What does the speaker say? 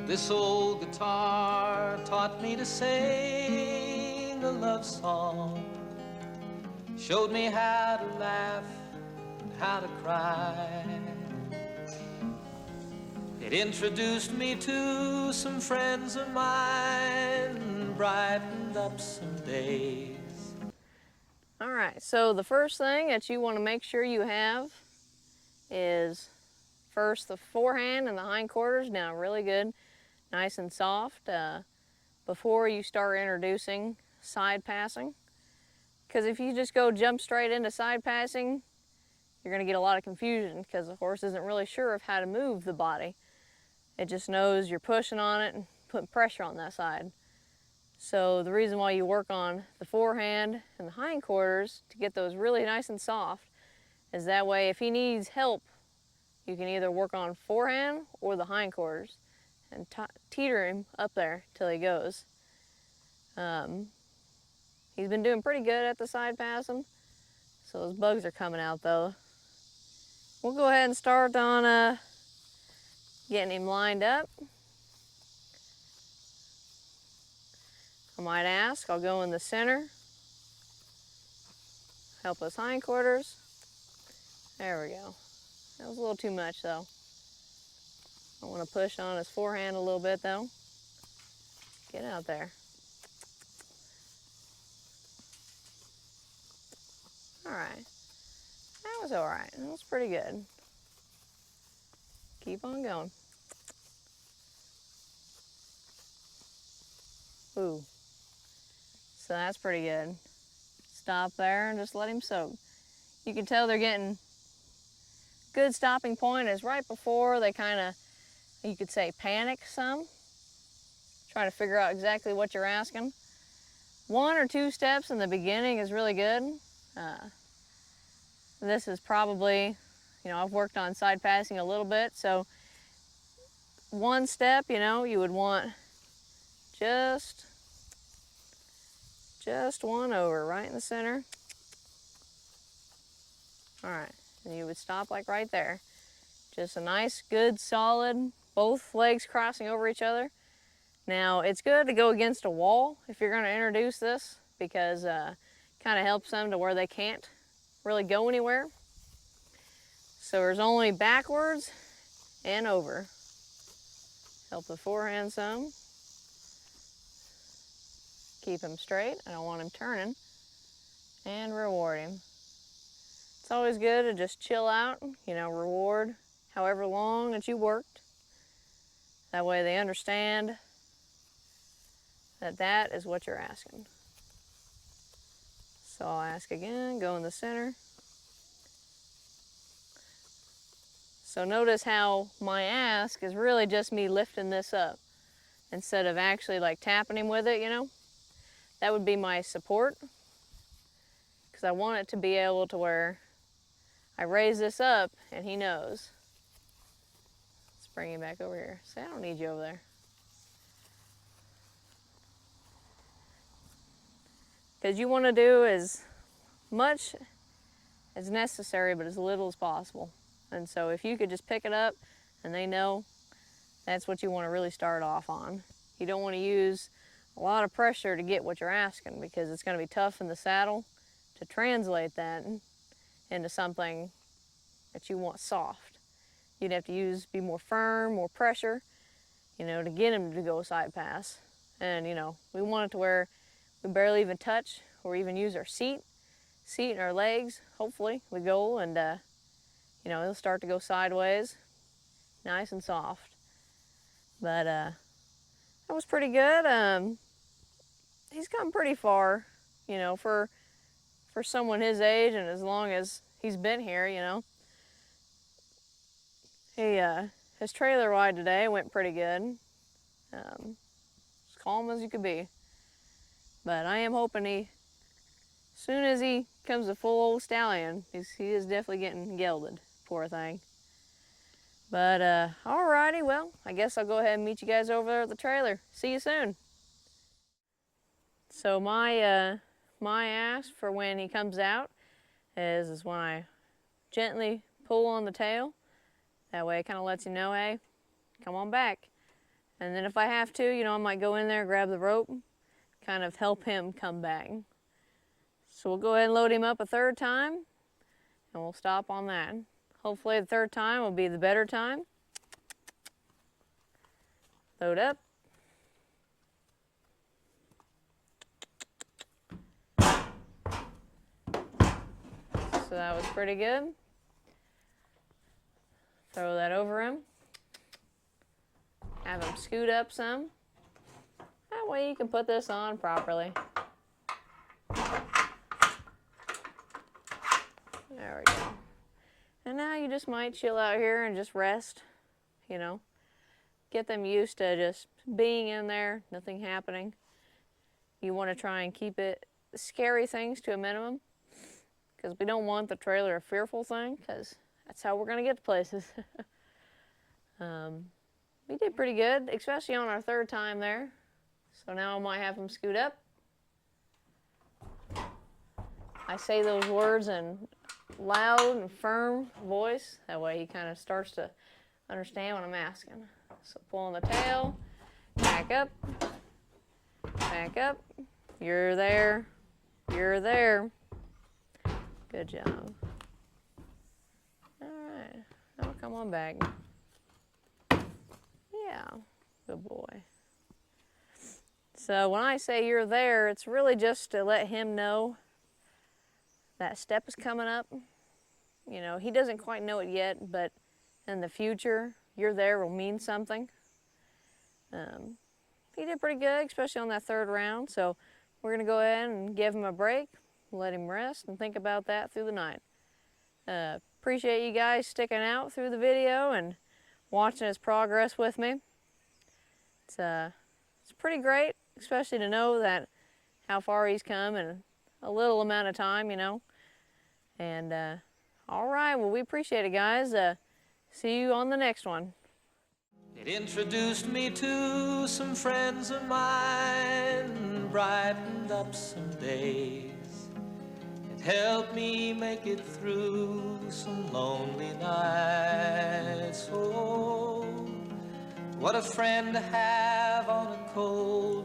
This old guitar taught me to sing a love song, showed me how to laugh and how to cry. It introduced me to some friends of mine and brightened up some days. All right, so the first thing that you want to make sure you have is first the forehand and the hindquarters down really good, nice and soft, before you start introducing side passing. Because if you just go jump straight into side passing, you're going to get a lot of confusion because the horse isn't really sure of how to move the body. It just knows you're pushing on it and putting pressure on that side. So the reason why you work on the forehand and the hindquarters to get those really nice and soft is that way if he needs help, you can either work on forehand or the hindquarters and teeter him up there till he goes. He's been doing pretty good at the side passing, so those bugs are coming out though. We'll go ahead and start on getting him lined up. I might ask, I'll go in the center, help his hindquarters. There we go. That was a little too much though. I want to push on his forehand a little bit though. Get out there. All right. That was all right. That was pretty good. Keep on going. Ooh. So that's pretty good. Stop there and just let him soak. You can tell they're getting good stopping point is right before they kind of, you could say, panic some. Trying to figure out exactly what you're asking. 1 or 2 steps in the beginning is really good. This is probably, I've worked on side passing a little bit, so 1 step, you would want just 1 over right in the center. All right, and you would stop like right there. Just a nice, good, solid, both legs crossing over each other. Now, it's good to go against a wall if you're gonna introduce this because kind of helps them to where they can't really go anywhere. So there's only backwards and over. Help the forehand some. Keep him straight. I don't want him turning. And reward him. It's always good to just chill out, reward however long that you worked. That way they understand that that is what you're asking. So I'll ask again, go in the center. So notice how my ask is really just me lifting this up instead of actually like tapping him with it, That would be my support because I want it to be able to where I raise this up and he knows. Let's bring him back over here. Say, I don't need you over there. Because you want to do as much as necessary, but as little as possible. And so if you could just pick it up and they know, that's what you want to really start off on. You don't want to use a lot of pressure to get what you're asking because it's going to be tough in the saddle to translate that into something that you want soft. You'd have to be more firm, more pressure, to get him to go side pass. And, we want it to where we barely even touch or even use our seat and our legs, hopefully, we go and, he'll start to go sideways, nice and soft. But that was pretty good. He's come pretty far, for someone his age and as long as he's been here, His trailer ride today went pretty good. As calm as you could be. But I am hoping as soon as he becomes a full old stallion, he is definitely getting gelded, poor thing. But alrighty, well, I guess I'll go ahead and meet you guys over there at the trailer. See you soon. So my ask for when he comes out is when I gently pull on the tail. That way it kind of lets you know, hey, come on back. And then if I have to, you know, I might go in there, grab the rope, kind of help him come back. So we'll go ahead and load him up a third time, and we'll stop on that. Hopefully the third time will be the better time. Load up. So that was pretty good. Throw that over him. Have him scoot up some. That way you can put this on properly. There we go. And now you just might chill out here and just rest, you know. Get them used to just being in there, nothing happening. You want to try and keep it scary things to a minimum, because we don't want the trailer a fearful thing, because that's how we're going to get to places. We did pretty good, especially on our third time there. So now I might have him scoot up. I say those words in loud and firm voice. That way he kind of starts to understand what I'm asking. So pulling the tail, back up, you're there, you're there. Good job. All right, now come on back. Yeah, good boy. So when I say you're there, it's really just to let him know that step is coming up. You know, he doesn't quite know it yet, but in the future, you're there will mean something. He did pretty good, especially on that third round. So we're gonna go ahead and give him a break, let him rest, and think about that through the night. Appreciate you guys sticking out through the video and watching his progress with me. It's pretty great, especially to know that how far he's come in a little amount of time, you know. And all right, well, we appreciate it, guys. See you on the next one. It introduced me to some friends of mine, brightened up some days. It helped me make it through some lonely nights. Oh, what a friend to have on a cold